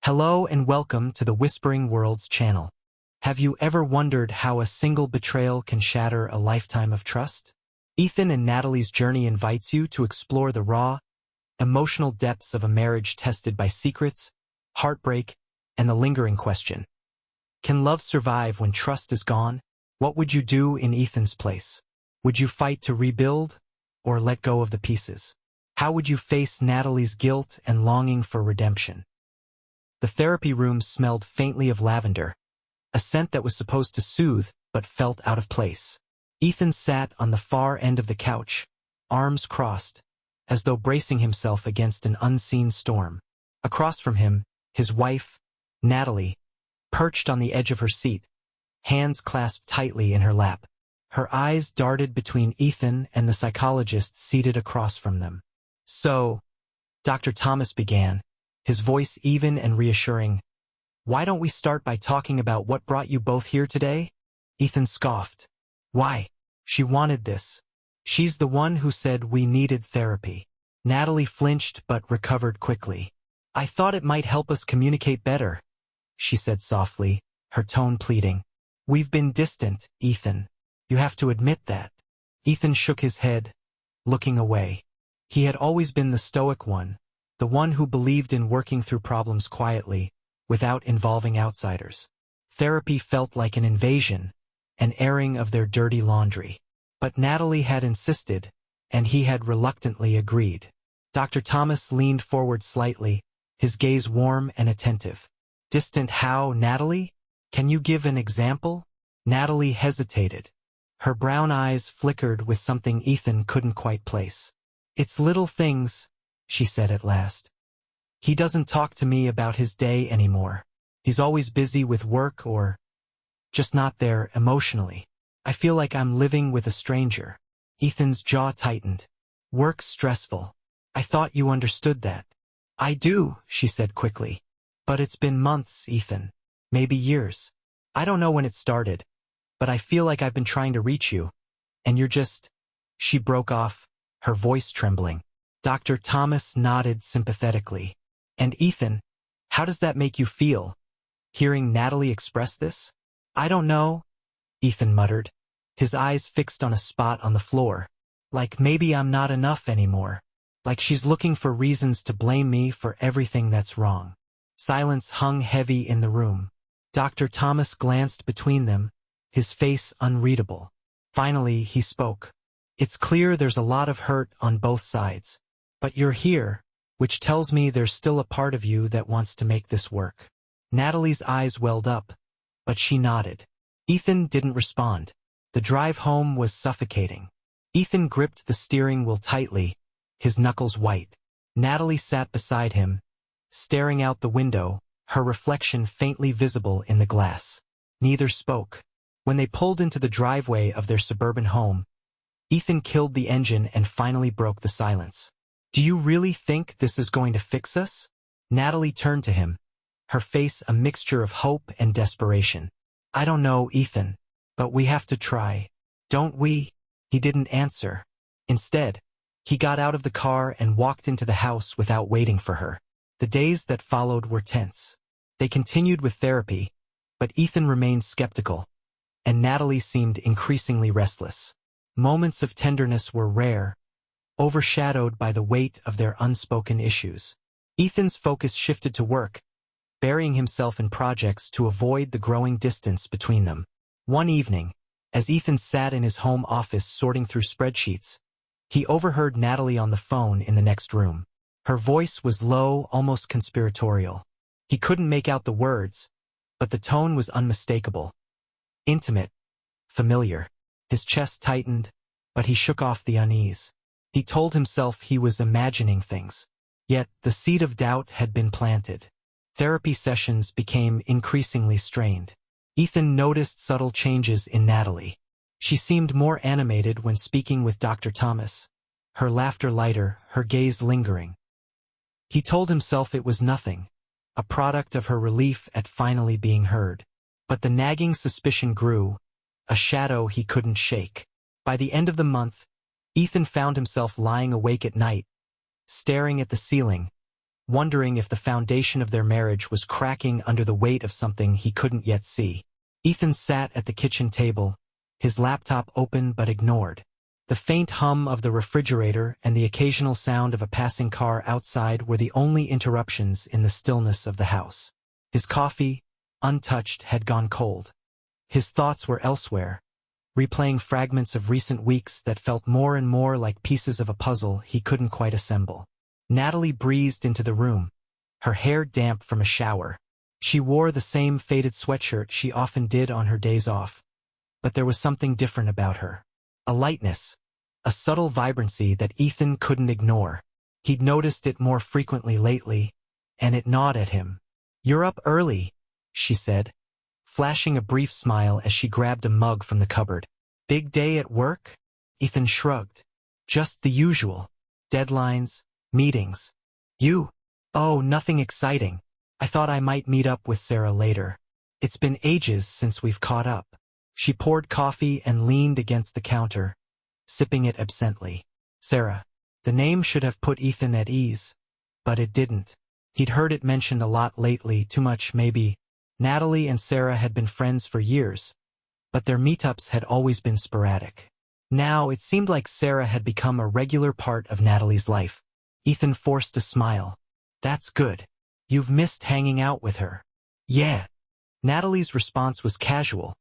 Hello and welcome to the Whispering Worlds channel. Have you ever wondered how a single betrayal can shatter a lifetime of trust? Ethan and Natalie's journey invites you to explore the raw, emotional depths of a marriage tested by secrets, heartbreak, and the lingering question. Can love survive when trust is gone? What would you do in Ethan's place? Would you fight to rebuild, or let go of the pieces? How would you face Natalie's guilt and longing for redemption? The therapy room smelled faintly of lavender, a scent that was supposed to soothe but felt out of place. Ethan sat on the far end of the couch, arms crossed, as though bracing himself against an unseen storm. Across from him, his wife, Natalie, perched on the edge of her seat, hands clasped tightly in her lap. Her eyes darted between Ethan and the psychologist seated across from them. "So," Dr. Thomas began, his voice even and reassuring, "why don't we start by talking about what brought you both here today?" Ethan scoffed. "Why? She wanted this. She's the one who said we needed therapy." Natalie flinched but recovered quickly. "I thought it might help us communicate better," she said softly, her tone pleading. "We've been distant, Ethan. You have to admit that." Ethan shook his head, looking away. He had always been the stoic one, the one who believed in working through problems quietly, without involving outsiders. Therapy felt like an invasion, an airing of their dirty laundry. But Natalie had insisted, and he had reluctantly agreed. Dr. Thomas leaned forward slightly, his gaze warm and attentive. "Distant how, Natalie? Can you give an example?" Natalie hesitated. Her brown eyes flickered with something Ethan couldn't quite place. "It's little things," she said at last. "He doesn't talk to me about his day anymore. He's always busy with work or just not there emotionally. I feel like I'm living with a stranger." Ethan's jaw tightened. "Work's stressful. I thought you understood that." "I do," she said quickly. "But it's been months, Ethan. Maybe years. I don't know when it started, but I feel like I've been trying to reach you, and you're just—" She broke off, her voice trembling. Dr. Thomas nodded sympathetically. "And Ethan, how does that make you feel, hearing Natalie express this?" "I don't know," Ethan muttered, his eyes fixed on a spot on the floor. "Like maybe I'm not enough anymore. Like she's looking for reasons to blame me for everything that's wrong." Silence hung heavy in the room. Dr. Thomas glanced between them, his face unreadable. Finally, he spoke. "It's clear there's a lot of hurt on both sides. But you're here, which tells me there's still a part of you that wants to make this work." Natalie's eyes welled up, but she nodded. Ethan didn't respond. The drive home was suffocating. Ethan gripped the steering wheel tightly, his knuckles white. Natalie sat beside him, staring out the window, her reflection faintly visible in the glass. Neither spoke. When they pulled into the driveway of their suburban home, Ethan killed the engine and finally broke the silence. "Do you really think this is going to fix us?" Natalie turned to him, her face a mixture of hope and desperation. "I don't know, Ethan, but we have to try, don't we?" He didn't answer. Instead, he got out of the car and walked into the house without waiting for her. The days that followed were tense. They continued with therapy, but Ethan remained skeptical, and Natalie seemed increasingly restless. Moments of tenderness were rare, overshadowed by the weight of their unspoken issues. Ethan's focus shifted to work, burying himself in projects to avoid the growing distance between them. One evening, as Ethan sat in his home office sorting through spreadsheets, he overheard Natalie on the phone in the next room. Her voice was low, almost conspiratorial. He couldn't make out the words, but the tone was unmistakable. Intimate, familiar. His chest tightened, but he shook off the unease. He told himself he was imagining things. Yet the seed of doubt had been planted. Therapy sessions became increasingly strained. Ethan noticed subtle changes in Natalie. She seemed more animated when speaking with Dr. Thomas, her laughter lighter, her gaze lingering. He told himself it was nothing, a product of her relief at finally being heard. But the nagging suspicion grew, a shadow he couldn't shake. By the end of the month, Ethan found himself lying awake at night, staring at the ceiling, wondering if the foundation of their marriage was cracking under the weight of something he couldn't yet see. Ethan sat at the kitchen table, his laptop open but ignored. The faint hum of the refrigerator and the occasional sound of a passing car outside were the only interruptions in the stillness of the house. His coffee, untouched, had gone cold. His thoughts were elsewhere, replaying fragments of recent weeks that felt more and more like pieces of a puzzle he couldn't quite assemble. Natalie breezed into the room, her hair damp from a shower. She wore the same faded sweatshirt she often did on her days off. But there was something different about her. A lightness, a subtle vibrancy that Ethan couldn't ignore. He'd noticed it more frequently lately, and it gnawed at him. "You're up early," she said, flashing a brief smile as she grabbed a mug from the cupboard. "Big day at work?" Ethan shrugged. "Just the usual. Deadlines, meetings. You?" "Oh, nothing exciting. I thought I might meet up with Sarah later. It's been ages since we've caught up." She poured coffee and leaned against the counter, sipping it absently. Sarah. The name should have put Ethan at ease, but it didn't. He'd heard it mentioned a lot lately, too much maybe. Natalie and Sarah had been friends for years, but their meetups had always been sporadic. Now it seemed like Sarah had become a regular part of Natalie's life. Ethan forced a smile. "That's good. You've missed hanging out with her." "Yeah." Natalie's response was casual,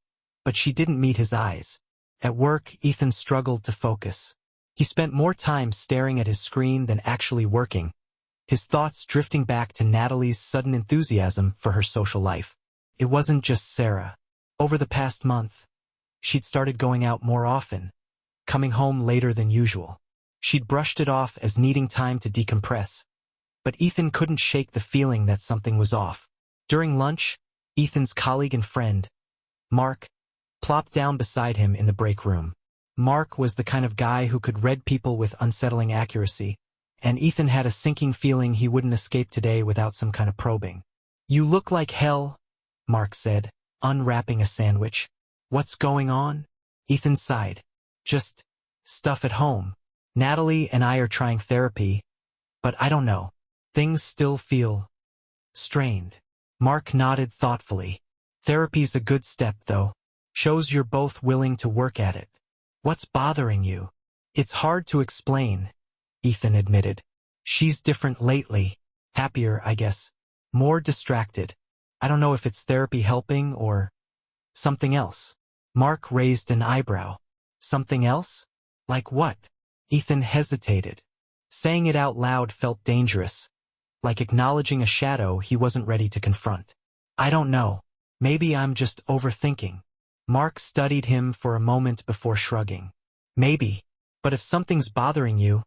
but she didn't meet his eyes. At work, Ethan struggled to focus. He spent more time staring at his screen than actually working, his thoughts drifting back to Natalie's sudden enthusiasm for her social life. It wasn't just Sarah. Over the past month, she'd started going out more often, coming home later than usual. She'd brushed it off as needing time to decompress, but Ethan couldn't shake the feeling that something was off. During lunch, Ethan's colleague and friend, Mark, plopped down beside him in the break room. Mark was the kind of guy who could read people with unsettling accuracy, and Ethan had a sinking feeling he wouldn't escape today without some kind of probing. "You look like hell," Mark said, unwrapping a sandwich. "What's going on?" Ethan sighed. "Just stuff at home. Natalie and I are trying therapy, but I don't know. Things still feel strained." Mark nodded thoughtfully. "Therapy's a good step, though. Shows you're both willing to work at it. What's bothering you?" "It's hard to explain," Ethan admitted. "She's different lately. Happier, I guess. More distracted. I don't know if it's therapy helping or something else." Mark raised an eyebrow. "Something else? Like what?" Ethan hesitated. Saying it out loud felt dangerous, like acknowledging a shadow he wasn't ready to confront. "I don't know. Maybe I'm just overthinking." Mark studied him for a moment before shrugging. "Maybe. But if something's bothering you,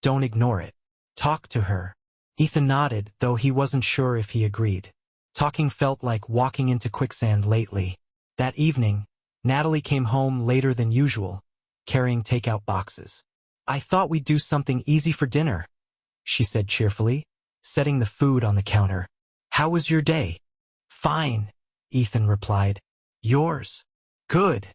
don't ignore it. Talk to her." Ethan nodded, though he wasn't sure if he agreed. Talking felt like walking into quicksand lately. That evening, Natalie came home later than usual, carrying takeout boxes. "I thought we'd do something easy for dinner," she said cheerfully, setting the food on the counter. "How was your day?" "Fine," Ethan replied. "Yours?" "Good,"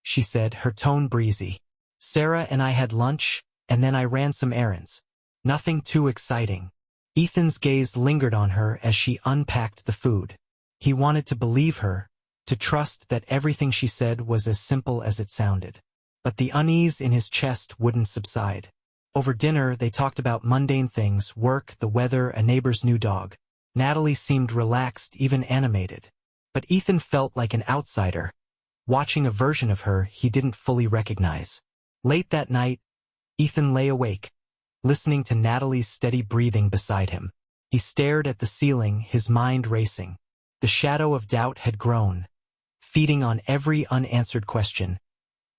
she said, her tone breezy. "Sarah and I had lunch, and then I ran some errands. Nothing too exciting." Ethan's gaze lingered on her as she unpacked the food. He wanted to believe her, to trust that everything she said was as simple as it sounded. But the unease in his chest wouldn't subside. Over dinner, they talked about mundane things, work, the weather, a neighbor's new dog. Natalie seemed relaxed, even animated. But Ethan felt like an outsider, watching a version of her he didn't fully recognize. Late that night, Ethan lay awake, listening to Natalie's steady breathing beside him. He stared at the ceiling, his mind racing. The shadow of doubt had grown, feeding on every unanswered question,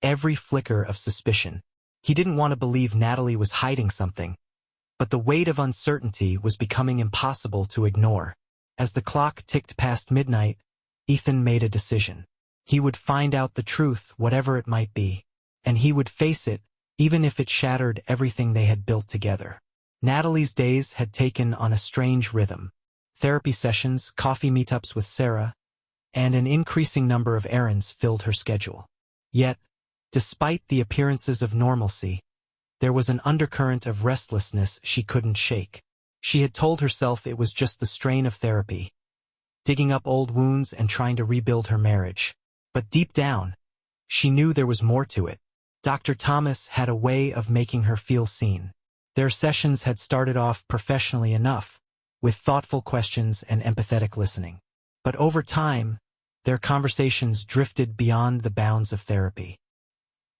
every flicker of suspicion. He didn't want to believe Natalie was hiding something, but the weight of uncertainty was becoming impossible to ignore. As the clock ticked past midnight, Ethan made a decision. He would find out the truth, whatever it might be, and he would face it, even if it shattered everything they had built together. Natalie's days had taken on a strange rhythm. Therapy sessions, coffee meetups with Sarah, and an increasing number of errands filled her schedule. Yet, despite the appearances of normalcy, there was an undercurrent of restlessness she couldn't shake. She had told herself it was just the strain of therapy, digging up old wounds and trying to rebuild her marriage. But deep down, she knew there was more to it. Dr. Thomas had a way of making her feel seen. Their sessions had started off professionally enough, with thoughtful questions and empathetic listening. But over time, their conversations drifted beyond the bounds of therapy.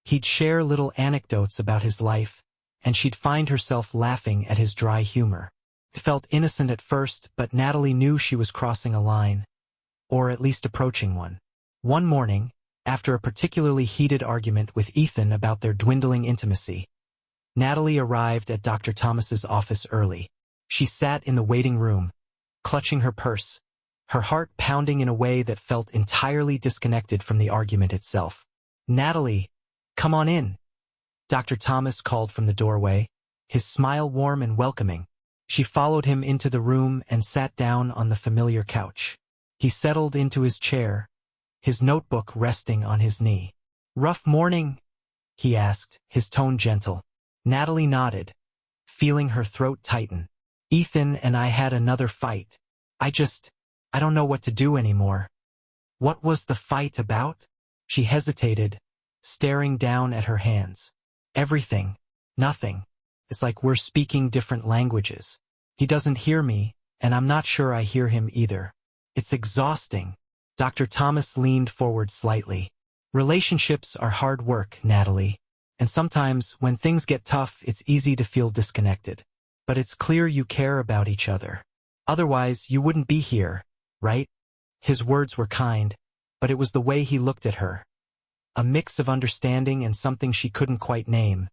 He'd share little anecdotes about his life, and she'd find herself laughing at his dry humor. It felt innocent at first, but Natalie knew she was crossing a line, or at least approaching one. One morning, after a particularly heated argument with Ethan about their dwindling intimacy, Natalie arrived at Dr. Thomas's office early. She sat in the waiting room, clutching her purse, her heart pounding in a way that felt entirely disconnected from the argument itself. "Natalie, come on in," Dr. Thomas called from the doorway, his smile warm and welcoming. She followed him into the room and sat down on the familiar couch. He settled into his chair, his notebook resting on his knee. "Rough morning?" he asked, his tone gentle. Natalie nodded, feeling her throat tighten. "Ethan and I had another fight. I don't know what to do anymore." "What was the fight about?" She hesitated, staring down at her hands. "Everything. Nothing. It's like we're speaking different languages. He doesn't hear me, and I'm not sure I hear him either. It's exhausting." Dr. Thomas leaned forward slightly. "Relationships are hard work, Natalie. And sometimes, when things get tough, it's easy to feel disconnected. But it's clear you care about each other. Otherwise, you wouldn't be here, right?" His words were kind, but it was the way he looked at her. A mix of understanding and something she couldn't quite name,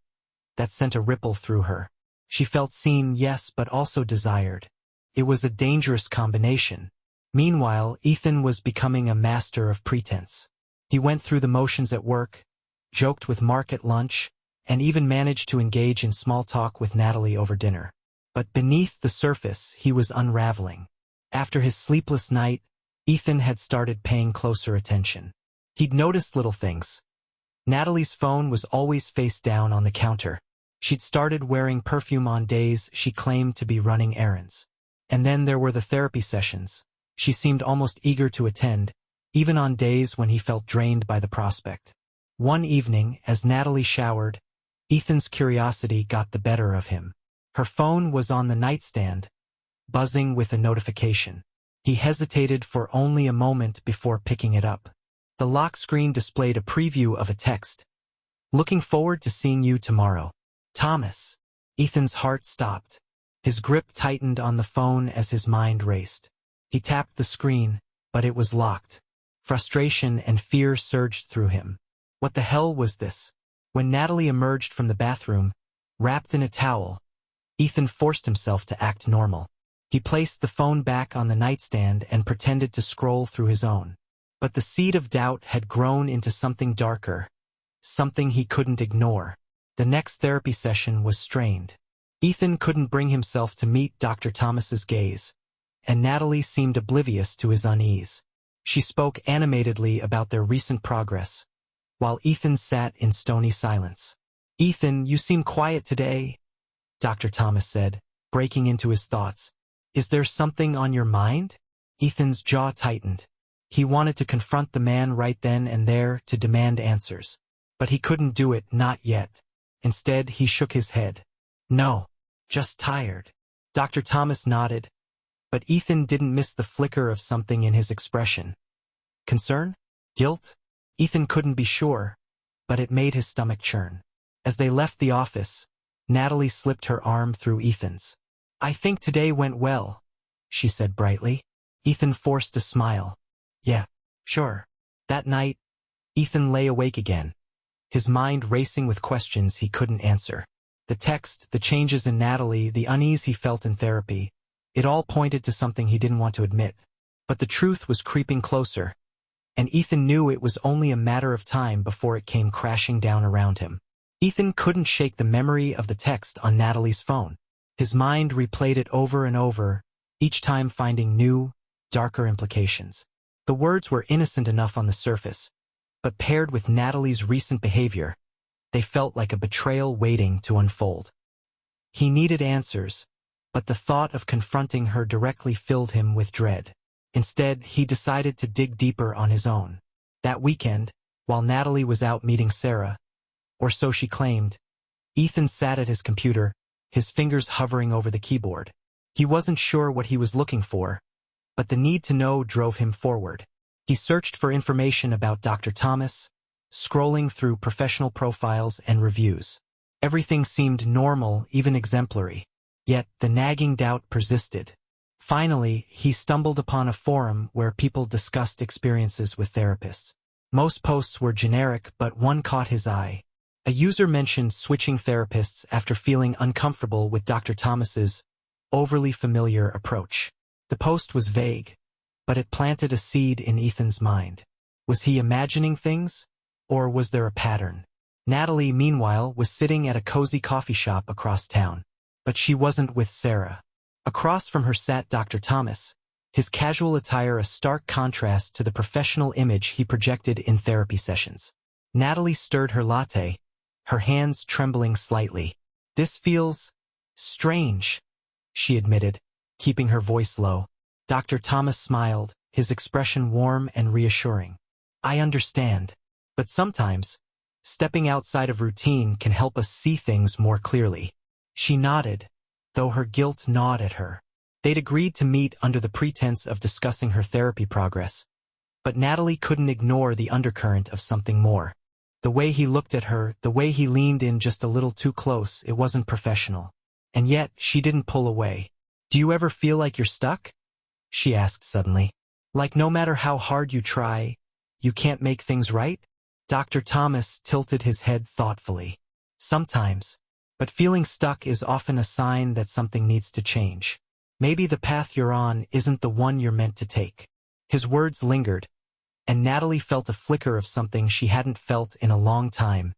that sent a ripple through her. She felt seen, yes, but also desired. It was a dangerous combination. Meanwhile, Ethan was becoming a master of pretense. He went through the motions at work, joked with Mark at lunch, and even managed to engage in small talk with Natalie over dinner. But beneath the surface, he was unraveling. After his sleepless night, Ethan had started paying closer attention. He'd noticed little things. Natalie's phone was always face down on the counter. She'd started wearing perfume on days she claimed to be running errands. And then there were the therapy sessions. She seemed almost eager to attend, even on days when he felt drained by the prospect. One evening, as Natalie showered, Ethan's curiosity got the better of him. Her phone was on the nightstand, buzzing with a notification. He hesitated for only a moment before picking it up. The lock screen displayed a preview of a text. "Looking forward to seeing you tomorrow. Thomas." Ethan's heart stopped. His grip tightened on the phone as his mind raced. He tapped the screen, but it was locked. Frustration and fear surged through him. What the hell was this? When Natalie emerged from the bathroom, wrapped in a towel, Ethan forced himself to act normal. He placed the phone back on the nightstand and pretended to scroll through his own. But the seed of doubt had grown into something darker, something he couldn't ignore. The next therapy session was strained. Ethan couldn't bring himself to meet Dr. Thomas's gaze, and Natalie seemed oblivious to his unease. She spoke animatedly about their recent progress, while Ethan sat in stony silence. "Ethan, you seem quiet today," Dr. Thomas said, breaking into his thoughts. "Is there something on your mind?" Ethan's jaw tightened. He wanted to confront the man right then and there, to demand answers. But he couldn't do it, not yet. Instead, he shook his head. "No, just tired." Dr. Thomas nodded, but Ethan didn't miss the flicker of something in his expression. Concern? Guilt? Ethan couldn't be sure, but it made his stomach churn. As they left the office, Natalie slipped her arm through Ethan's. "I think today went well," she said brightly. Ethan forced a smile. "Yeah, sure." That night, Ethan lay awake again, his mind racing with questions he couldn't answer. The text, the changes in Natalie, the unease he felt in therapy, it all pointed to something he didn't want to admit. But the truth was creeping closer, and Ethan knew it was only a matter of time before it came crashing down around him. Ethan couldn't shake the memory of the text on Natalie's phone. His mind replayed it over and over, each time finding new, darker implications. The words were innocent enough on the surface, but paired with Natalie's recent behavior, they felt like a betrayal waiting to unfold. He needed answers, but the thought of confronting her directly filled him with dread. Instead, he decided to dig deeper on his own. That weekend, while Natalie was out meeting Sarah, or so she claimed, Ethan sat at his computer, his fingers hovering over the keyboard. He wasn't sure what he was looking for, but the need to know drove him forward. He searched for information about Dr. Thomas, scrolling through professional profiles and reviews. Everything seemed normal, even exemplary. Yet, the nagging doubt persisted. Finally, he stumbled upon a forum where people discussed experiences with therapists. Most posts were generic, but one caught his eye. A user mentioned switching therapists after feeling uncomfortable with Dr. Thomas's overly familiar approach. The post was vague, but it planted a seed in Ethan's mind. Was he imagining things, or was there a pattern? Natalie, meanwhile, was sitting at a cozy coffee shop across town. But she wasn't with Sarah. Across from her sat Dr. Thomas, his casual attire a stark contrast to the professional image he projected in therapy sessions. Natalie stirred her latte, her hands trembling slightly. "This feels strange," she admitted, keeping her voice low. Dr. Thomas smiled, his expression warm and reassuring. "I understand. But sometimes, stepping outside of routine can help us see things more clearly." She nodded, though her guilt gnawed at her. They'd agreed to meet under the pretense of discussing her therapy progress, but Natalie couldn't ignore the undercurrent of something more. The way he looked at her, the way he leaned in just a little too close, it wasn't professional. And yet, she didn't pull away. "Do you ever feel like you're stuck?" she asked suddenly. "Like no matter how hard you try, you can't make things right?" Dr. Thomas tilted his head thoughtfully. "Sometimes. But feeling stuck is often a sign that something needs to change. Maybe the path you're on isn't the one you're meant to take." His words lingered, and Natalie felt a flicker of something she hadn't felt in a long time.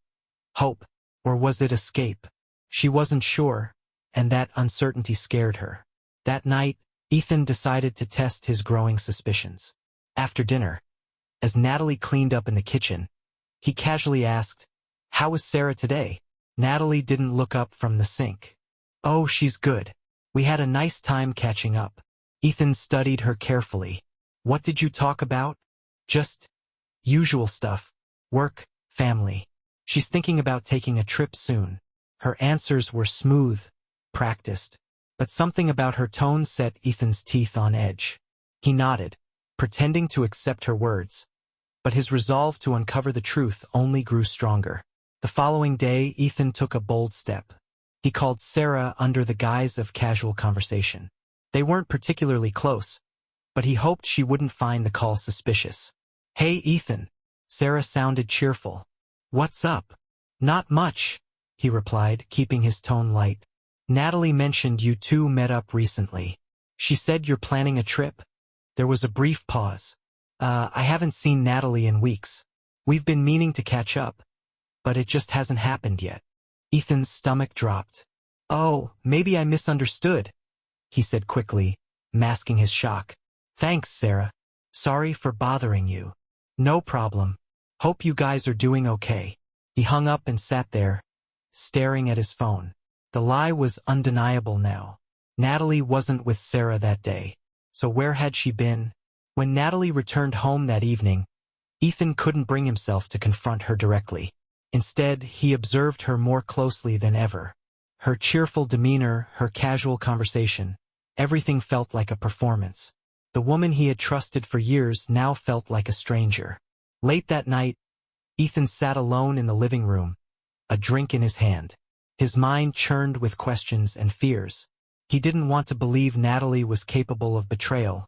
Hope, or was it escape? She wasn't sure, and that uncertainty scared her. That night, Ethan decided to test his growing suspicions. After dinner, as Natalie cleaned up in the kitchen, he casually asked, "How is Sarah today?" Natalie didn't look up from the sink. "Oh, she's good. We had a nice time catching up." Ethan studied her carefully. "What did you talk about?" "Just usual stuff. Work, family. She's thinking about taking a trip soon." Her answers were smooth, practiced, but something about her tone set Ethan's teeth on edge. He nodded, pretending to accept her words, but his resolve to uncover the truth only grew stronger. The following day, Ethan took a bold step. He called Sarah under the guise of casual conversation. They weren't particularly close, but he hoped she wouldn't find the call suspicious. "Hey, Ethan." Sarah sounded cheerful. "What's up?" "Not much," he replied, keeping his tone light. "Natalie mentioned you two met up recently. She said you're planning a trip?" There was a brief pause. I haven't seen Natalie in weeks. We've been meaning to catch up, but it just hasn't happened yet." Ethan's stomach dropped. "Oh, maybe I misunderstood," he said quickly, masking his shock. "Thanks, Sarah. Sorry for bothering you." "No problem. Hope you guys are doing okay." He hung up and sat there, staring at his phone. The lie was undeniable now. Natalie wasn't with Sarah that day. So where had she been? When Natalie returned home that evening, Ethan couldn't bring himself to confront her directly. Instead, he observed her more closely than ever. Her cheerful demeanor, her casual conversation, everything felt like a performance. The woman he had trusted for years now felt like a stranger. Late that night, Ethan sat alone in the living room, a drink in his hand. His mind churned with questions and fears. He didn't want to believe Natalie was capable of betrayal,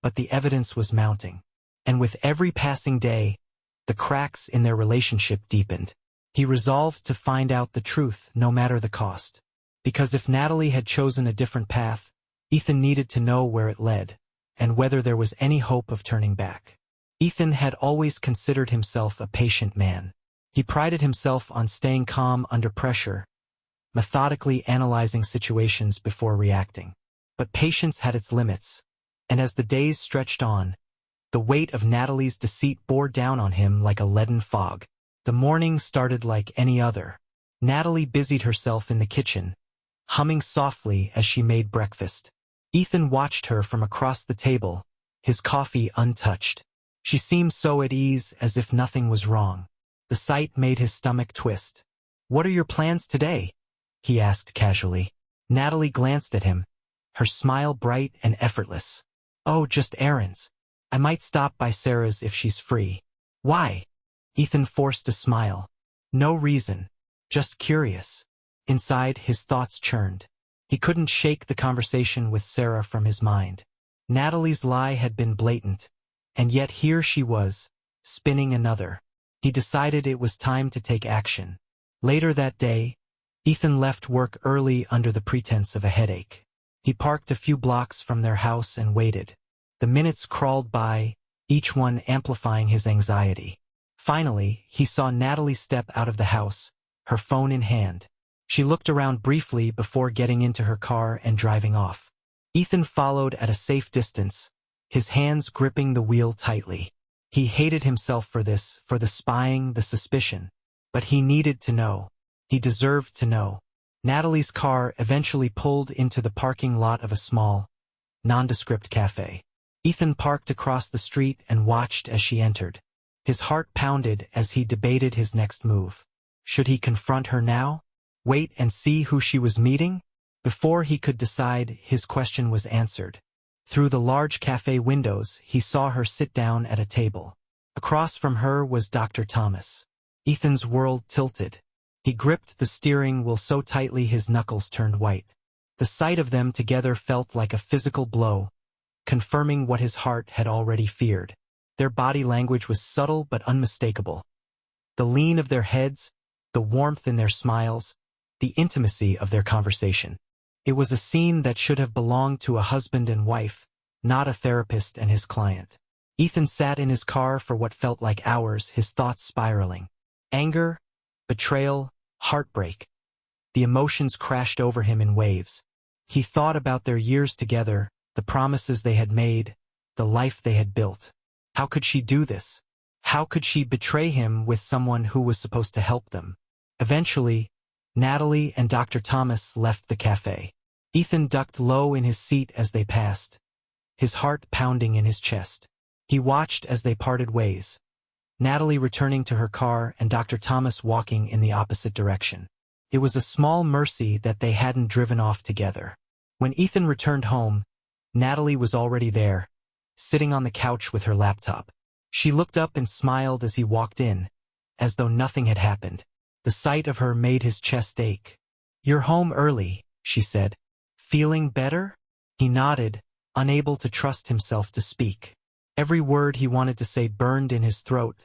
but the evidence was mounting. And with every passing day, the cracks in their relationship deepened. He resolved to find out the truth, no matter the cost. Because if Natalie had chosen a different path, Ethan needed to know where it led, and whether there was any hope of turning back. Ethan had always considered himself a patient man. He prided himself on staying calm under pressure, methodically analyzing situations before reacting. But patience had its limits, and as the days stretched on, the weight of Natalie's deceit bore down on him like a leaden fog. The morning started like any other. Natalie busied herself in the kitchen, humming softly as she made breakfast. Ethan watched her from across the table, his coffee untouched. She seemed so at ease, as if nothing was wrong. The sight made his stomach twist. "What are your plans today?" he asked casually. Natalie glanced at him, her smile bright and effortless. "Oh, just errands. I might stop by Sarah's if she's free." "Why?" Ethan forced a smile. "No reason. Just curious." Inside, his thoughts churned. He couldn't shake the conversation with Sarah from his mind. Natalie's lie had been blatant, and yet here she was, spinning another. He decided it was time to take action. Later that day, Ethan left work early under the pretense of a headache. He parked a few blocks from their house and waited. The minutes crawled by, each one amplifying his anxiety. Finally, he saw Natalie step out of the house, her phone in hand. She looked around briefly before getting into her car and driving off. Ethan followed at a safe distance, his hands gripping the wheel tightly. He hated himself for this, for the spying, the suspicion. But he needed to know. He deserved to know. Natalie's car eventually pulled into the parking lot of a small, nondescript cafe. Ethan parked across the street and watched as she entered. His heart pounded as he debated his next move. Should he confront her now? Wait and see who she was meeting? Before he could decide, his question was answered. Through the large cafe windows, he saw her sit down at a table. Across from her was Dr. Thomas. Ethan's world tilted. He gripped the steering wheel so tightly his knuckles turned white. The sight of them together felt like a physical blow, confirming what his heart had already feared. Their body language was subtle but unmistakable. The lean of their heads, the warmth in their smiles, the intimacy of their conversation. It was a scene that should have belonged to a husband and wife, not a therapist and his client. Ethan sat in his car for what felt like hours, his thoughts spiraling. Anger, betrayal, heartbreak. The emotions crashed over him in waves. He thought about their years together, the promises they had made, the life they had built. How could she do this? How could she betray him with someone who was supposed to help them? Eventually, Natalie and Dr. Thomas left the cafe. Ethan ducked low in his seat as they passed, his heart pounding in his chest. He watched as they parted ways, Natalie returning to her car and Dr. Thomas walking in the opposite direction. It was a small mercy that they hadn't driven off together. When Ethan returned home, Natalie was already there, sitting on the couch with her laptop. She looked up and smiled as he walked in, as though nothing had happened. The sight of her made his chest ache. "You're home early," she said. "Feeling better?" He nodded, unable to trust himself to speak. Every word he wanted to say burned in his throat,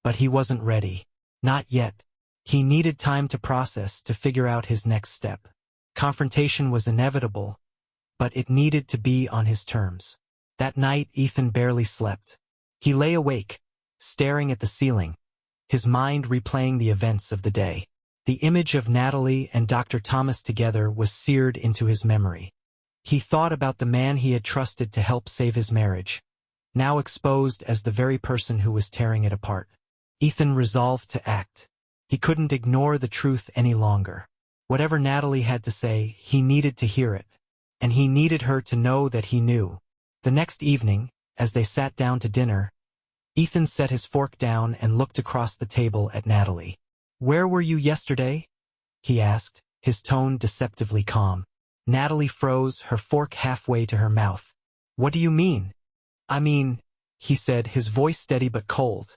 but he wasn't ready. Not yet. He needed time to process, to figure out his next step. Confrontation was inevitable, but it needed to be on his terms. That night, Ethan barely slept. He lay awake, staring at the ceiling, his mind replaying the events of the day. The image of Natalie and Dr. Thomas together was seared into his memory. He thought about the man he had trusted to help save his marriage, now exposed as the very person who was tearing it apart. Ethan resolved to act. He couldn't ignore the truth any longer. Whatever Natalie had to say, he needed to hear it, and he needed her to know that he knew. The next evening, as they sat down to dinner, Ethan set his fork down and looked across the table at Natalie. "Where were you yesterday?" he asked, his tone deceptively calm. Natalie froze, her fork halfway to her mouth. "What do you mean?" "I mean," he said, his voice steady but cold.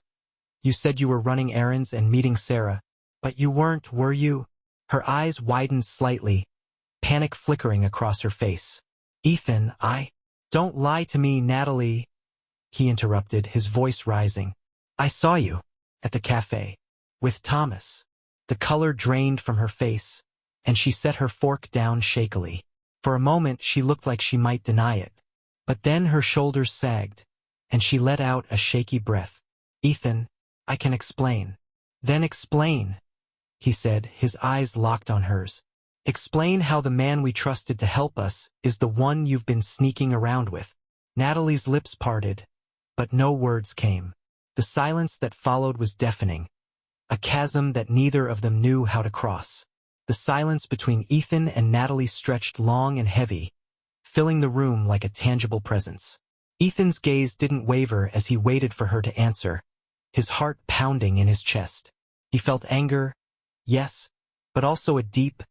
"You said you were running errands and meeting Sarah, but you weren't, were you?" Her eyes widened slightly, panic flickering across her face. "Ethan, Don't lie to me, Natalie," he interrupted, his voice rising. "I saw you at the cafe with Thomas." The color drained from her face, and she set her fork down shakily. For a moment she looked like she might deny it, but then her shoulders sagged, and she let out a shaky breath. "Ethan, I can explain." "Then explain," he said, his eyes locked on hers. "Explain how the man we trusted to help us is the one you've been sneaking around with." Natalie's lips parted, but no words came. The silence that followed was deafening, a chasm that neither of them knew how to cross. The silence between Ethan and Natalie stretched long and heavy, filling the room like a tangible presence. Ethan's gaze didn't waver as he waited for her to answer, his heart pounding in his chest. He felt anger, yes, but also a deep,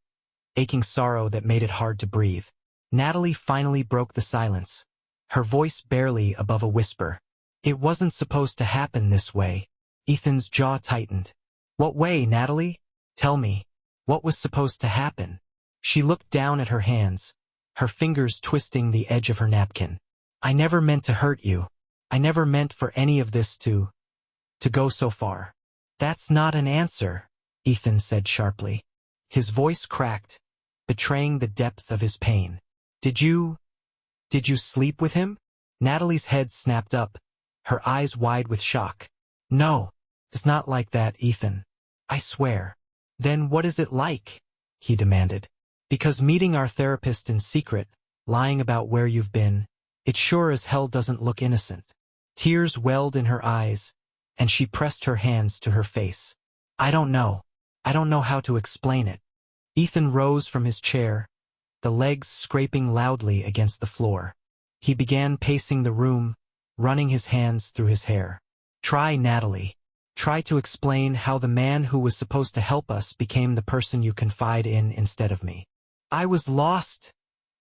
aching sorrow that made it hard to breathe. Natalie finally broke the silence, her voice barely above a whisper. It wasn't supposed to happen this way. Ethan's jaw tightened. What way, Natalie? Tell me, what was supposed to happen? She looked down at her hands, her fingers twisting the edge of her napkin. I never meant to hurt you. I never meant for any of this to go so far. That's not an answer, Ethan said sharply. His voice cracked, betraying the depth of his pain. Did you sleep with him? Natalie's head snapped up, her eyes wide with shock. No, it's not like that, Ethan. I swear. Then what is it like? He demanded. Because meeting our therapist in secret, lying about where you've been, it sure as hell doesn't look innocent. Tears welled in her eyes, and she pressed her hands to her face. I don't know how to explain it. Ethan rose from his chair, the legs scraping loudly against the floor. He began pacing the room, running his hands through his hair. Try, Natalie. Try to explain how the man who was supposed to help us became the person you confide in instead of me. I was lost,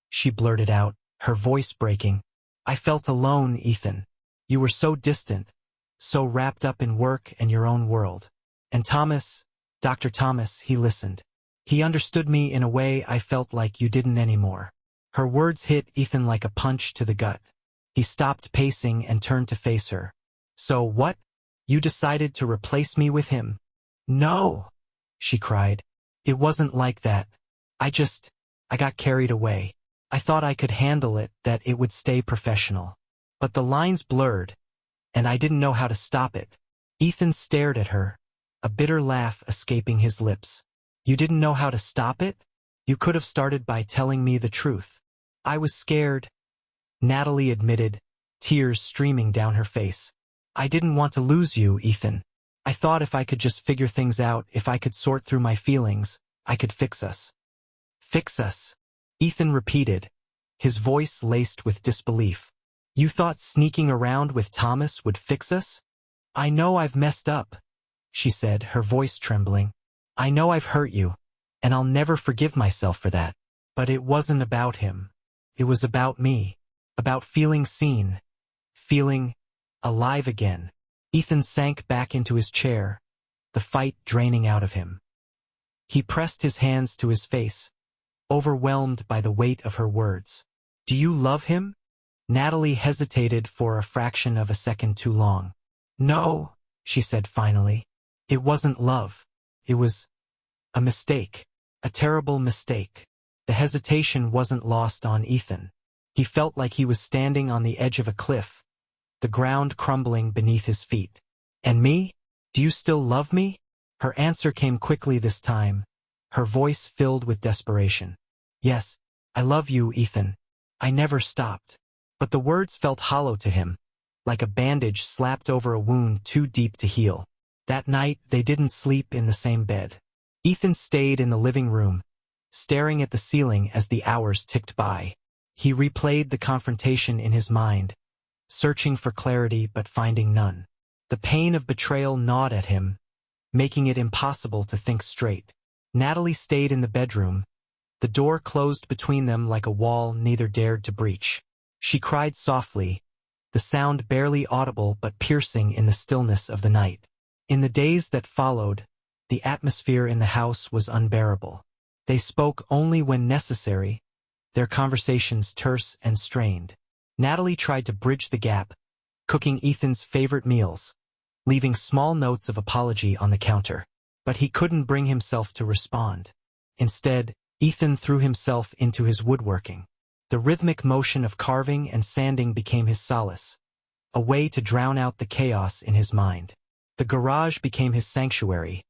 she blurted out, her voice breaking. I felt alone, Ethan. You were so distant, so wrapped up in work and your own world. And Thomas, Dr. Thomas, he listened. He understood me in a way I felt like you didn't anymore. Her words hit Ethan like a punch to the gut. He stopped pacing and turned to face her. So what? You decided to replace me with him? No, she cried. It wasn't like that. I got carried away. I thought I could handle it, that it would stay professional. But the lines blurred, and I didn't know how to stop it. Ethan stared at her, a bitter laugh escaping his lips. You didn't know how to stop it? You could have started by telling me the truth. I was scared, Natalie admitted, tears streaming down her face. I didn't want to lose you, Ethan. I thought if I could just figure things out, if I could sort through my feelings, I could fix us. Fix us? Ethan repeated, his voice laced with disbelief. You thought sneaking around with Thomas would fix us? I know I've messed up, she said, her voice trembling. I know I've hurt you, and I'll never forgive myself for that. But it wasn't about him. It was about me, about feeling seen, feeling alive again. Ethan sank back into his chair, the fight draining out of him. He pressed his hands to his face, overwhelmed by the weight of her words. Do you love him? Natalie hesitated for a fraction of a second too long. No, she said finally. It wasn't love. It was a mistake, a terrible mistake. The hesitation wasn't lost on Ethan. He felt like he was standing on the edge of a cliff, the ground crumbling beneath his feet. And me? Do you still love me? Her answer came quickly this time, her voice filled with desperation. Yes, I love you, Ethan. I never stopped. But the words felt hollow to him, like a bandage slapped over a wound too deep to heal. That night, they didn't sleep in the same bed. Ethan stayed in the living room, staring at the ceiling as the hours ticked by. He replayed the confrontation in his mind, searching for clarity but finding none. The pain of betrayal gnawed at him, making it impossible to think straight. Natalie stayed in the bedroom, the door closed between them like a wall neither dared to breach. She cried softly, the sound barely audible but piercing in the stillness of the night. In the days that followed, the atmosphere in the house was unbearable. They spoke only when necessary, their conversations terse and strained. Natalie tried to bridge the gap, cooking Ethan's favorite meals, leaving small notes of apology on the counter. But he couldn't bring himself to respond. Instead, Ethan threw himself into his woodworking. The rhythmic motion of carving and sanding became his solace, a way to drown out the chaos in his mind. The garage became his sanctuary,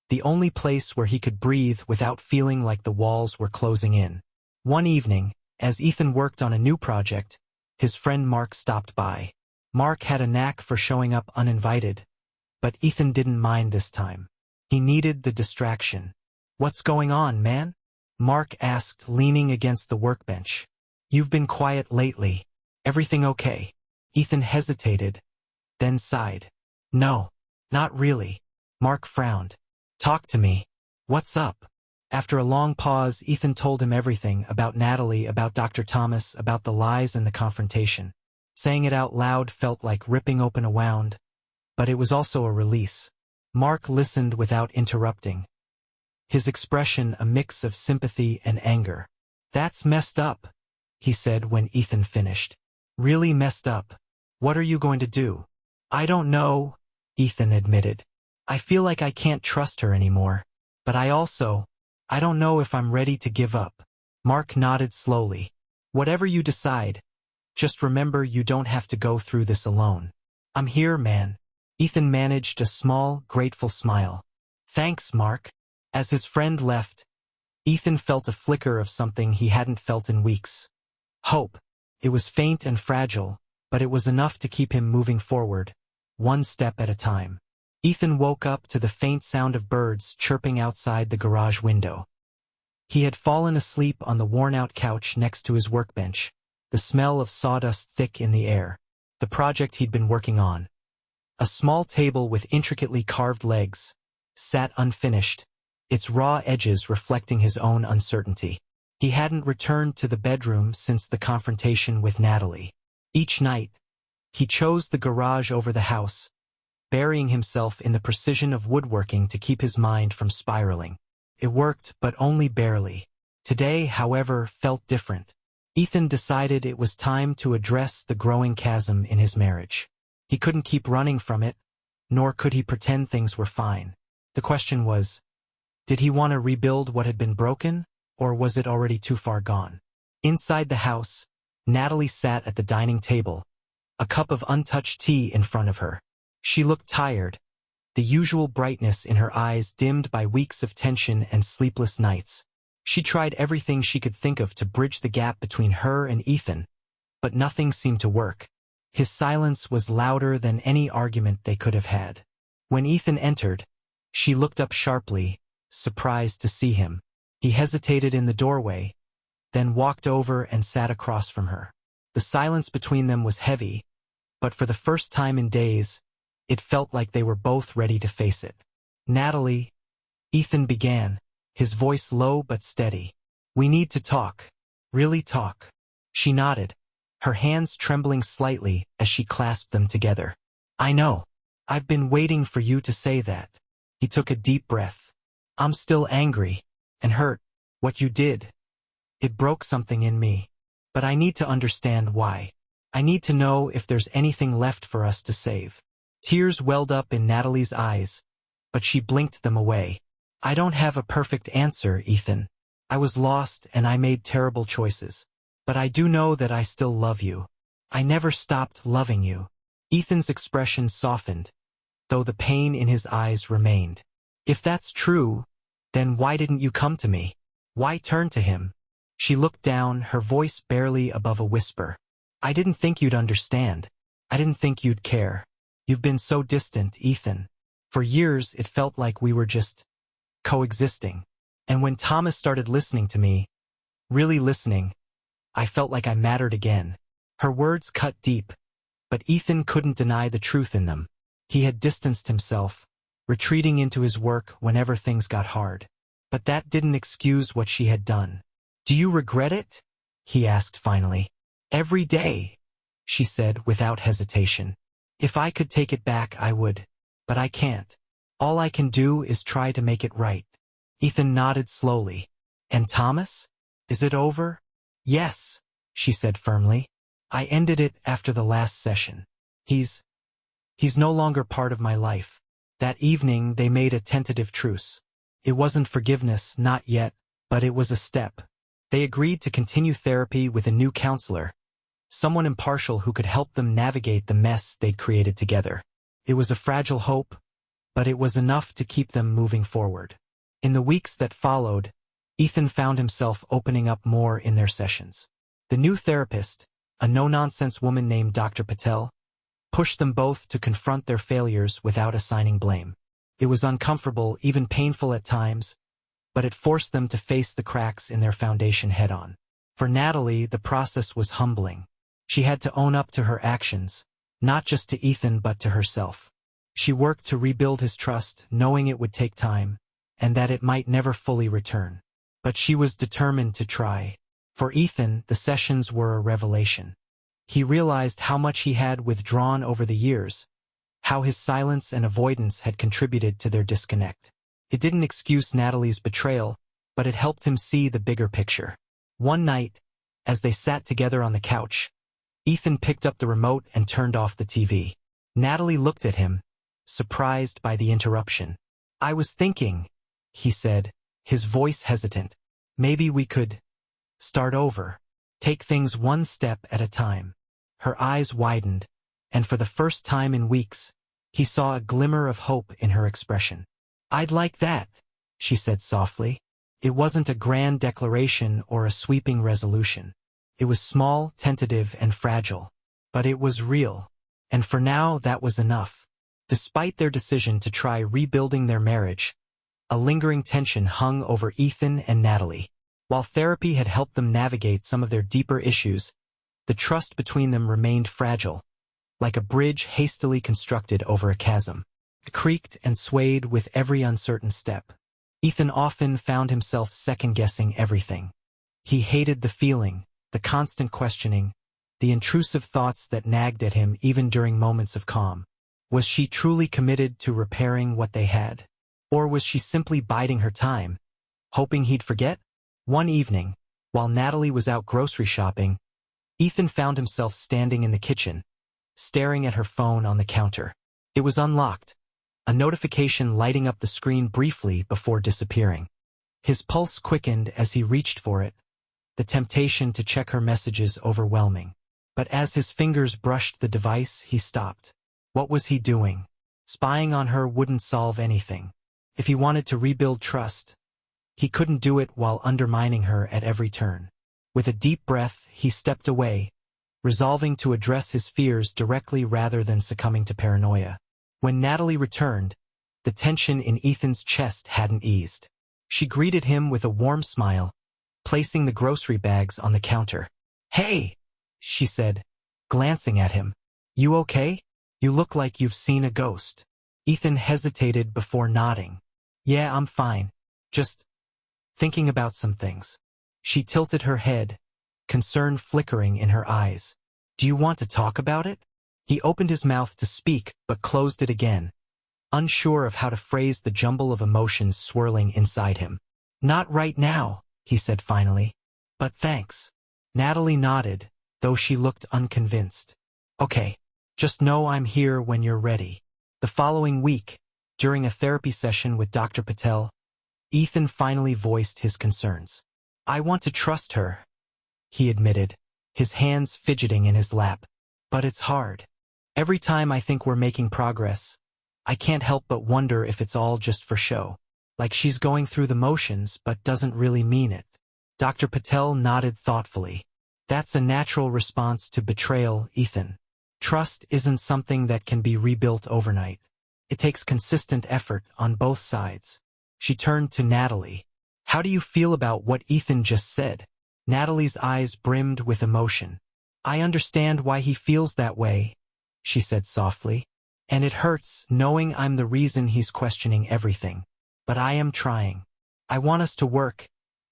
the only place where he could breathe without feeling like the walls were closing in. One evening, as Ethan worked on a new project, his friend Mark stopped by. Mark had a knack for showing up uninvited, but Ethan didn't mind this time. He needed the distraction. "What's going on, man?" Mark asked, leaning against the workbench. "You've been quiet lately. Everything okay?" Ethan hesitated, then sighed. "No, not really." Mark frowned. "Talk to me. What's up?" After a long pause, Ethan told him everything about Natalie, about Dr. Thomas, about the lies and the confrontation. Saying it out loud felt like ripping open a wound, but it was also a release. Mark listened without interrupting, his expression a mix of sympathy and anger. "That's messed up," he said when Ethan finished. "Really messed up. What are you going to do?" "I don't know," Ethan admitted. "I feel like I can't trust her anymore. But I don't know if I'm ready to give up." Mark nodded slowly. "Whatever you decide, just remember you don't have to go through this alone. I'm here, man." Ethan managed a small, grateful smile. "Thanks, Mark." As his friend left, Ethan felt a flicker of something he hadn't felt in weeks. Hope. It was faint and fragile, but it was enough to keep him moving forward, one step at a time. Ethan woke up to the faint sound of birds chirping outside the garage window. He had fallen asleep on the worn-out couch next to his workbench, the smell of sawdust thick in the air. The project he'd been working on, a small table with intricately carved legs, sat unfinished, its raw edges reflecting his own uncertainty. He hadn't returned to the bedroom since the confrontation with Natalie. Each night, he chose the garage over the house, burying himself in the precision of woodworking to keep his mind from spiraling. It worked, but only barely. Today, however, felt different. Ethan decided it was time to address the growing chasm in his marriage. He couldn't keep running from it, nor could he pretend things were fine. The question was, did he want to rebuild what had been broken, or was it already too far gone? Inside the house, Natalie sat at the dining table, a cup of untouched tea in front of her. She looked tired, the usual brightness in her eyes dimmed by weeks of tension and sleepless nights. She tried everything she could think of to bridge the gap between her and Ethan, but nothing seemed to work. His silence was louder than any argument they could have had. When Ethan entered, she looked up sharply, surprised to see him. He hesitated in the doorway, then walked over and sat across from her. The silence between them was heavy, but for the first time in days, it felt like they were both ready to face it. "Natalie," Ethan began, his voice low but steady. "We need to talk. Really talk." She nodded, her hands trembling slightly as she clasped them together. "I know. I've been waiting for you to say that." He took a deep breath. "I'm still angry and hurt. What you did, it broke something in me. But I need to understand why. I need to know if there's anything left for us to save." Tears welled up in Natalie's eyes, but she blinked them away. "I don't have a perfect answer, Ethan. I was lost and I made terrible choices. But I do know that I still love you. I never stopped loving you." Ethan's expression softened, though the pain in his eyes remained. "If that's true, then why didn't you come to me? Why turn to him?" She looked down, her voice barely above a whisper. "I didn't think you'd understand. I didn't think you'd care. You've been so distant, Ethan. For years it felt like we were just coexisting. And when Thomas started listening to me, really listening, I felt like I mattered again." Her words cut deep, but Ethan couldn't deny the truth in them. He had distanced himself, retreating into his work whenever things got hard. But that didn't excuse what she had done. "Do you regret it?" he asked finally. "Every day," she said without hesitation. "If I could take it back, I would. But I can't. All I can do is try to make it right." Ethan nodded slowly. "And Thomas? Is it over?" "Yes," she said firmly. "I ended it after the last session. He's no longer part of my life." That evening they made a tentative truce. It wasn't forgiveness, not yet, but it was a step. They agreed to continue therapy with a new counselor, someone impartial who could help them navigate the mess they'd created together. It was a fragile hope, but it was enough to keep them moving forward. In the weeks that followed, Ethan found himself opening up more in their sessions. The new therapist, a no-nonsense woman named Dr. Patel, pushed them both to confront their failures without assigning blame. It was uncomfortable, even painful at times, but it forced them to face the cracks in their foundation head-on. For Natalie, the process was humbling. She had to own up to her actions, not just to Ethan but to herself. She worked to rebuild his trust, knowing it would take time, and that it might never fully return. But she was determined to try. For Ethan, the sessions were a revelation. He realized how much he had withdrawn over the years, how his silence and avoidance had contributed to their disconnect. It didn't excuse Natalie's betrayal, but it helped him see the bigger picture. One night, as they sat together on the couch, Ethan picked up the remote and turned off the TV. Natalie looked at him, surprised by the interruption. "I was thinking," he said, his voice hesitant. "Maybe we could start over. Take things one step at a time." Her eyes widened, and for the first time in weeks, he saw a glimmer of hope in her expression. "I'd like that," she said softly. It wasn't a grand declaration or a sweeping resolution. It was small, tentative, and fragile. But it was real. And for now, that was enough. Despite their decision to try rebuilding their marriage, a lingering tension hung over Ethan and Natalie. While therapy had helped them navigate some of their deeper issues, the trust between them remained fragile, like a bridge hastily constructed over a chasm. It creaked and swayed with every uncertain step. Ethan often found himself second-guessing everything. He hated the feeling, the constant questioning, the intrusive thoughts that nagged at him even during moments of calm. Was she truly committed to repairing what they had? Or was she simply biding her time, hoping he'd forget? One evening, while Natalie was out grocery shopping, Ethan found himself standing in the kitchen, staring at her phone on the counter. It was unlocked, a notification lighting up the screen briefly before disappearing. His pulse quickened as he reached for it, the temptation to check her messages overwhelming. But as his fingers brushed the device, he stopped. What was he doing? Spying on her wouldn't solve anything. If he wanted to rebuild trust, he couldn't do it while undermining her at every turn. With a deep breath, he stepped away, resolving to address his fears directly rather than succumbing to paranoia. When Natalie returned, the tension in Ethan's chest hadn't eased. She greeted him with a warm smile, placing the grocery bags on the counter. "Hey," she said, glancing at him. "You okay? You look like you've seen a ghost." Ethan hesitated before nodding. "Yeah, I'm fine. Just thinking about some things." She tilted her head, concern flickering in her eyes. "Do you want to talk about it?" He opened his mouth to speak, but closed it again, unsure of how to phrase the jumble of emotions swirling inside him. "Not right now," he said finally. "But thanks." Natalie nodded, though she looked unconvinced. "Okay, just know I'm here when you're ready." The following week, during a therapy session with Dr. Patel, Ethan finally voiced his concerns. "I want to trust her," he admitted, his hands fidgeting in his lap. "But it's hard. Every time I think we're making progress, I can't help but wonder if it's all just for show. Like she's going through the motions but doesn't really mean it." Dr. Patel nodded thoughtfully. "That's a natural response to betrayal, Ethan. Trust isn't something that can be rebuilt overnight. It takes consistent effort on both sides." She turned to Natalie. "How do you feel about what Ethan just said?" Natalie's eyes brimmed with emotion. "I understand why he feels that way," she said softly. "And it hurts knowing I'm the reason he's questioning everything. But I am trying. I want us to work,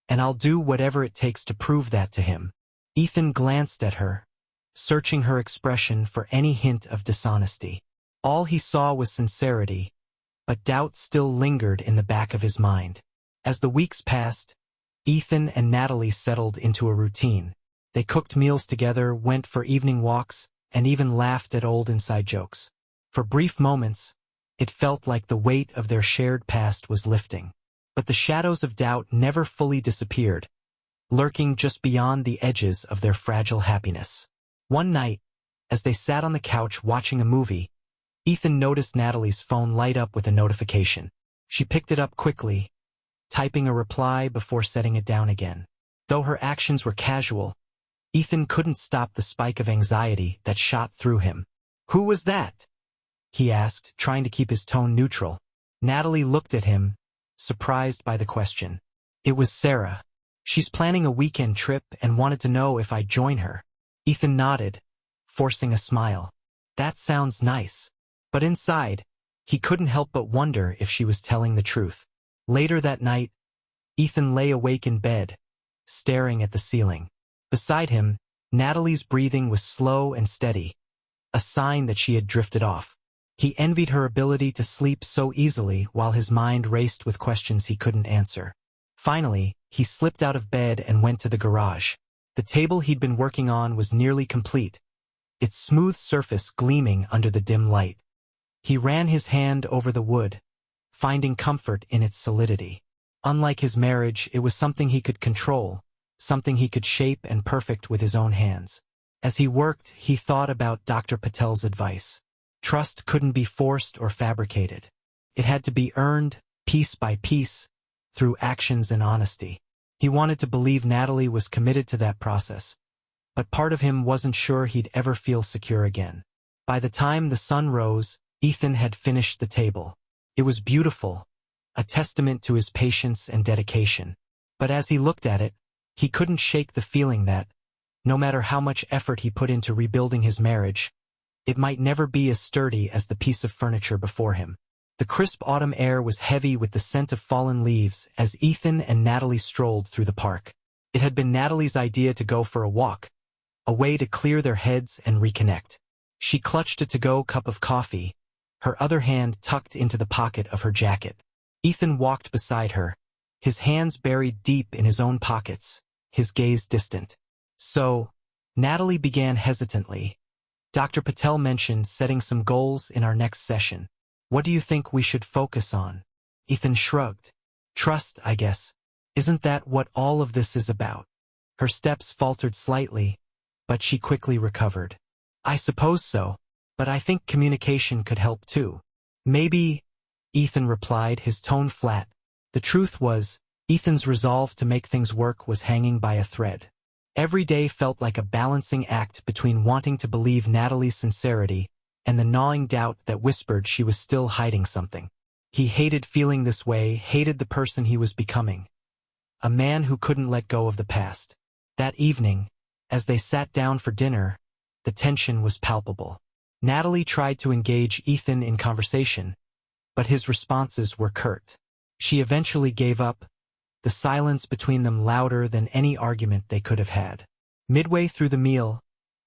and I'll do whatever it takes to prove that to him." Ethan glanced at her, searching her expression for any hint of dishonesty. All he saw was sincerity, but doubt still lingered in the back of his mind. As the weeks passed, Ethan and Natalie settled into a routine. They cooked meals together, went for evening walks, and even laughed at old inside jokes. For brief moments, it felt like the weight of their shared past was lifting. But the shadows of doubt never fully disappeared, lurking just beyond the edges of their fragile happiness. One night, as they sat on the couch watching a movie, Ethan noticed Natalie's phone light up with a notification. She picked it up quickly, typing a reply before setting it down again. Though her actions were casual, Ethan couldn't stop the spike of anxiety that shot through him. "Who was that?" he asked, trying to keep his tone neutral. Natalie looked at him, surprised by the question. It was Sarah. She's planning a weekend trip and wanted to know if I'd join her. Ethan nodded, forcing a smile. That sounds nice. But inside, he couldn't help but wonder if she was telling the truth. Later that night, Ethan lay awake in bed, staring at the ceiling. Beside him, Natalie's breathing was slow and steady, a sign that she had drifted off. He envied her ability to sleep so easily while his mind raced with questions he couldn't answer. Finally, he slipped out of bed and went to the garage. The table he'd been working on was nearly complete, its smooth surface gleaming under the dim light. He ran his hand over the wood, finding comfort in its solidity. Unlike his marriage, it was something he could control, something he could shape and perfect with his own hands. As he worked, he thought about Dr. Patel's advice. Trust couldn't be forced or fabricated. It had to be earned, piece by piece, through actions and honesty. He wanted to believe Natalie was committed to that process, but part of him wasn't sure he'd ever feel secure again. By the time the sun rose, Ethan had finished the table. It was beautiful, a testament to his patience and dedication. But as he looked at it, he couldn't shake the feeling that, no matter how much effort he put into rebuilding his marriage, it might never be as sturdy as the piece of furniture before him. The crisp autumn air was heavy with the scent of fallen leaves as Ethan and Natalie strolled through the park. It had been Natalie's idea to go for a walk, a way to clear their heads and reconnect. She clutched a to-go cup of coffee, her other hand tucked into the pocket of her jacket. Ethan walked beside her, his hands buried deep in his own pockets, his gaze distant. So, Natalie began hesitantly. Dr. Patel mentioned setting some goals in our next session. What do you think we should focus on? Ethan shrugged. Trust, I guess. Isn't that what all of this is about? Her steps faltered slightly, but she quickly recovered. I suppose so, but I think communication could help too. Maybe, Ethan replied, his tone flat. The truth was, Ethan's resolve to make things work was hanging by a thread. Every day felt like a balancing act between wanting to believe Natalie's sincerity and the gnawing doubt that whispered she was still hiding something. He hated feeling this way, hated the person he was becoming. A man who couldn't let go of the past. That evening, as they sat down for dinner, the tension was palpable. Natalie tried to engage Ethan in conversation, but his responses were curt. She eventually gave up, the silence between them louder than any argument they could have had. Midway through the meal,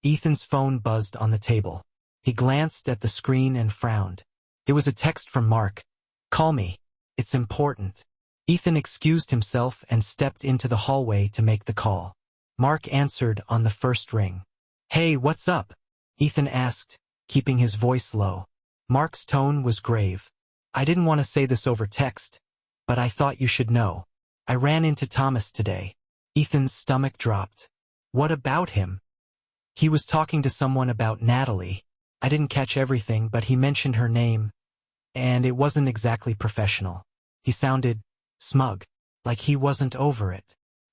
Ethan's phone buzzed on the table. He glanced at the screen and frowned. It was a text from Mark. Call me. It's important. Ethan excused himself and stepped into the hallway to make the call. Mark answered on the first ring. Hey, what's up? Ethan asked, keeping his voice low. Mark's tone was grave. I didn't want to say this over text, but I thought you should know. I ran into Thomas today. Ethan's stomach dropped. What about him? He was talking to someone about Natalie. I didn't catch everything, but he mentioned her name, and it wasn't exactly professional. He sounded smug, like he wasn't over it.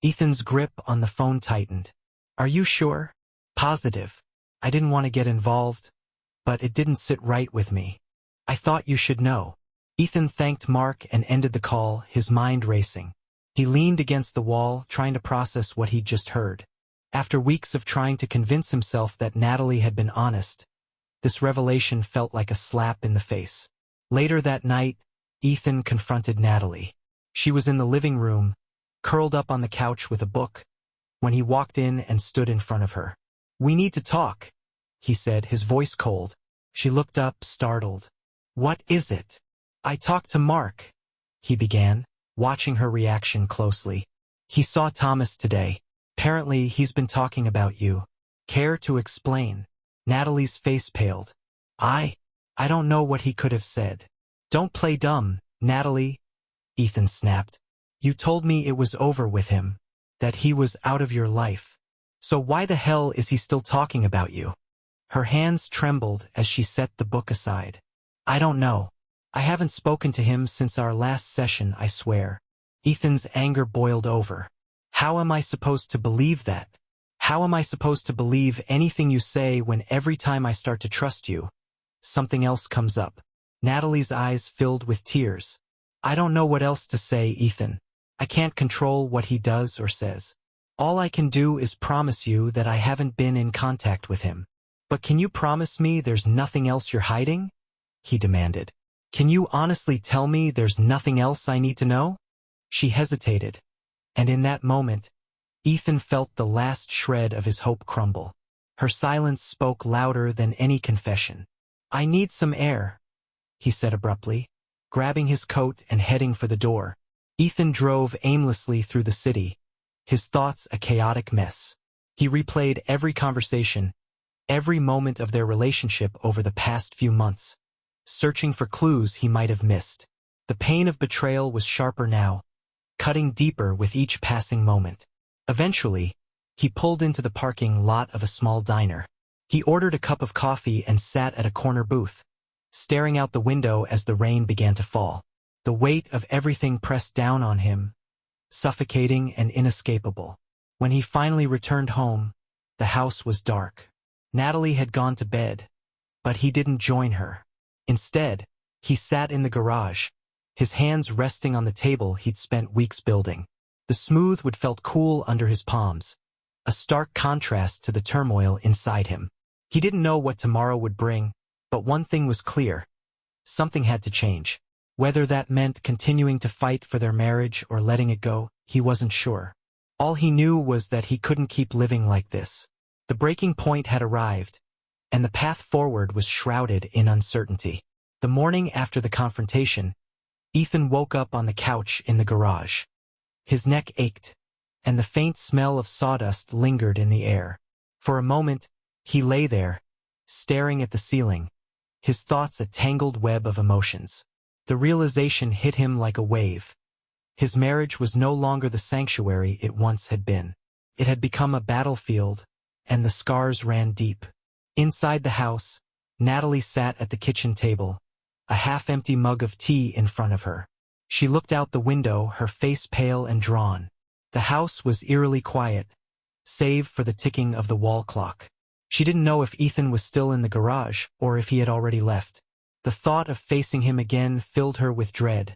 Ethan's grip on the phone tightened. Are you sure? Positive. I didn't want to get involved, but it didn't sit right with me. I thought you should know. Ethan thanked Mark and ended the call, his mind racing. He leaned against the wall, trying to process what he'd just heard. After weeks of trying to convince himself that Natalie had been honest, this revelation felt like a slap in the face. Later that night, Ethan confronted Natalie. She was in the living room, curled up on the couch with a book, when he walked in and stood in front of her. We need to talk, he said, his voice cold. She looked up, startled. What is it? I talked to Mark, he began, watching her reaction closely. He saw Thomas today. Apparently, he's been talking about you. Care to explain? Natalie's face paled. I don't know what he could have said. Don't play dumb, Natalie, Ethan snapped. You told me it was over with him, that he was out of your life. So why the hell is he still talking about you? Her hands trembled as she set the book aside. I don't know. I haven't spoken to him since our last session, I swear. Ethan's anger boiled over. How am I supposed to believe that? How am I supposed to believe anything you say when every time I start to trust you, something else comes up? Natalie's eyes filled with tears. I don't know what else to say, Ethan. I can't control what he does or says. All I can do is promise you that I haven't been in contact with him. But can you promise me there's nothing else you're hiding? He demanded. Can you honestly tell me there's nothing else I need to know? She hesitated, and in that moment, Ethan felt the last shred of his hope crumble. Her silence spoke louder than any confession. I need some air, he said abruptly, grabbing his coat and heading for the door. Ethan drove aimlessly through the city, his thoughts a chaotic mess. He replayed every conversation, every moment of their relationship over the past few months, searching for clues he might have missed. The pain of betrayal was sharper now, cutting deeper with each passing moment. Eventually, he pulled into the parking lot of a small diner. He ordered a cup of coffee and sat at a corner booth, staring out the window as the rain began to fall. The weight of everything pressed down on him, suffocating and inescapable. When he finally returned home, the house was dark. Natalie had gone to bed, but he didn't join her. Instead, he sat in the garage, his hands resting on the table he'd spent weeks building. The smooth wood felt cool under his palms, a stark contrast to the turmoil inside him. He didn't know what tomorrow would bring, but one thing was clear. Something had to change. Whether that meant continuing to fight for their marriage or letting it go, he wasn't sure. All he knew was that he couldn't keep living like this. The breaking point had arrived, and the path forward was shrouded in uncertainty. The morning after the confrontation, Ethan woke up on the couch in the garage. His neck ached, and the faint smell of sawdust lingered in the air. For a moment, he lay there, staring at the ceiling, his thoughts a tangled web of emotions. The realization hit him like a wave. His marriage was no longer the sanctuary it once had been. It had become a battlefield, and the scars ran deep. Inside the house, Natalie sat at the kitchen table, a half-empty mug of tea in front of her. She looked out the window, her face pale and drawn. The house was eerily quiet, save for the ticking of the wall clock. She didn't know if Ethan was still in the garage or if he had already left. The thought of facing him again filled her with dread,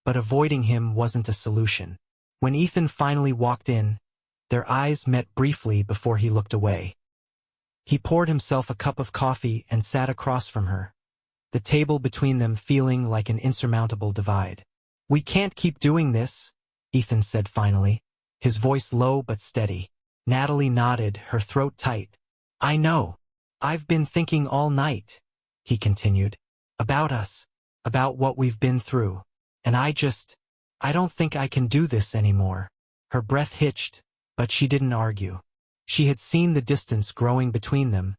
but avoiding him wasn't a solution. When Ethan finally walked in, their eyes met briefly before he looked away. He poured himself a cup of coffee and sat across from her, the table between them feeling like an insurmountable divide. We can't keep doing this, Ethan said finally, his voice low but steady. Natalie nodded, her throat tight. I know. I've been thinking all night, he continued. About us, about what we've been through. And I don't think I can do this anymore. Her breath hitched, but she didn't argue. She had seen the distance growing between them,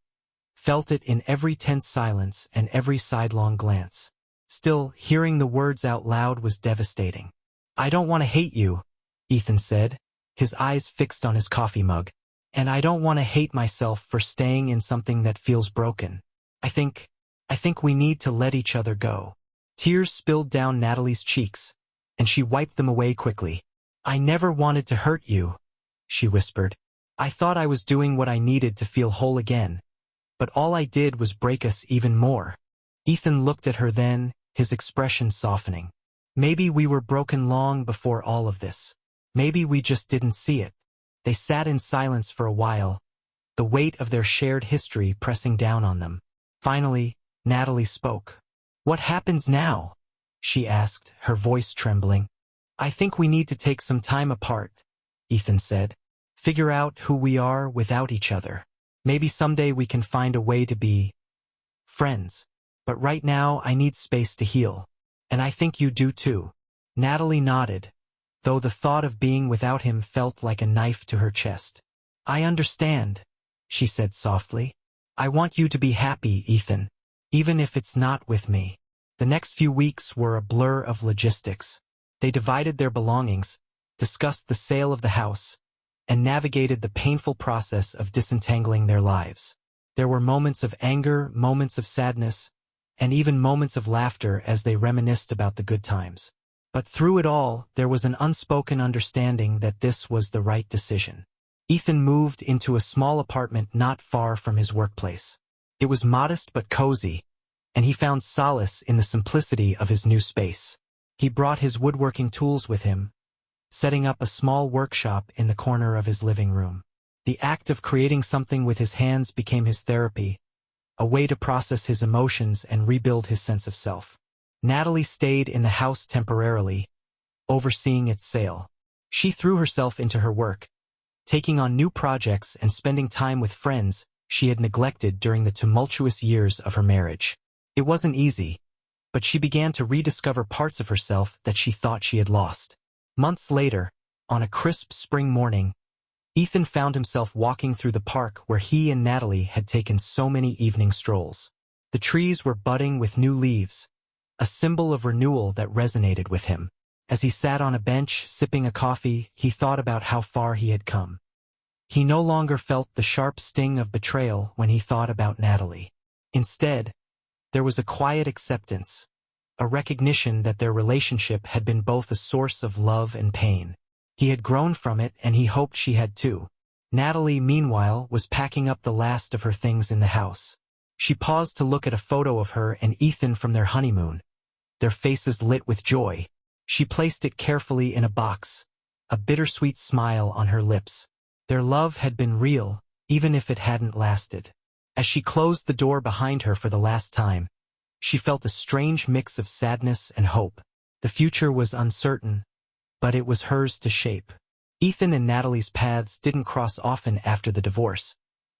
felt it in every tense silence and every sidelong glance. Still, hearing the words out loud was devastating. I don't want to hate you, Ethan said, his eyes fixed on his coffee mug. And I don't want to hate myself for staying in something that feels broken. I think we need to let each other go. Tears spilled down Natalie's cheeks, and she wiped them away quickly. I never wanted to hurt you, she whispered. I thought I was doing what I needed to feel whole again, but all I did was break us even more. Ethan looked at her then, his expression softening. Maybe we were broken long before all of this. Maybe we just didn't see it. They sat in silence for a while, the weight of their shared history pressing down on them. Finally, Natalie spoke. What happens now? She asked, her voice trembling. I think we need to take some time apart, Ethan said. Figure out who we are without each other. Maybe someday we can find a way to be friends. But right now I need space to heal. And I think you do too. Natalie nodded, though the thought of being without him felt like a knife to her chest. I understand, she said softly. I want you to be happy, Ethan, even if it's not with me. The next few weeks were a blur of logistics. They divided their belongings, discussed the sale of the house, and navigated the painful process of disentangling their lives. There were moments of anger, moments of sadness, and even moments of laughter as they reminisced about the good times. But through it all, there was an unspoken understanding that this was the right decision. Ethan moved into a small apartment not far from his workplace. It was modest but cozy, and he found solace in the simplicity of his new space. He brought his woodworking tools with him, setting up a small workshop in the corner of his living room. The act of creating something with his hands became his therapy, a way to process his emotions and rebuild his sense of self. Natalie stayed in the house temporarily, overseeing its sale. She threw herself into her work, taking on new projects and spending time with friends she had neglected during the tumultuous years of her marriage. It wasn't easy, but she began to rediscover parts of herself that she thought she had lost. Months later, on a crisp spring morning, Ethan found himself walking through the park where he and Natalie had taken so many evening strolls. The trees were budding with new leaves, a symbol of renewal that resonated with him. As he sat on a bench, sipping a coffee, he thought about how far he had come. He no longer felt the sharp sting of betrayal when he thought about Natalie. Instead, there was a quiet acceptance, a recognition that their relationship had been both a source of love and pain. He had grown from it, and he hoped she had too. Natalie, meanwhile, was packing up the last of her things in the house. She paused to look at a photo of her and Ethan from their honeymoon, their faces lit with joy. She placed it carefully in a box, a bittersweet smile on her lips. Their love had been real, even if it hadn't lasted. As she closed the door behind her for the last time, she felt a strange mix of sadness and hope. The future was uncertain, but it was hers to shape. Ethan and Natalie's paths didn't cross often after the divorce,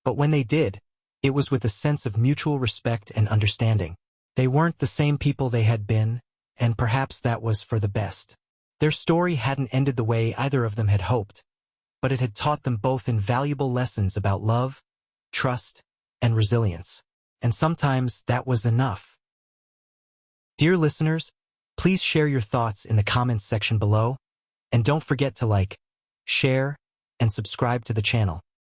but when they did, it was with a sense of mutual respect and understanding. They weren't the same people they had been, and perhaps that was for the best. Their story hadn't ended the way either of them had hoped, but it had taught them both invaluable lessons about love, trust, and resilience. And sometimes that was enough. Dear listeners, please share your thoughts in the comments section below, and don't forget to like, share, and subscribe to the channel.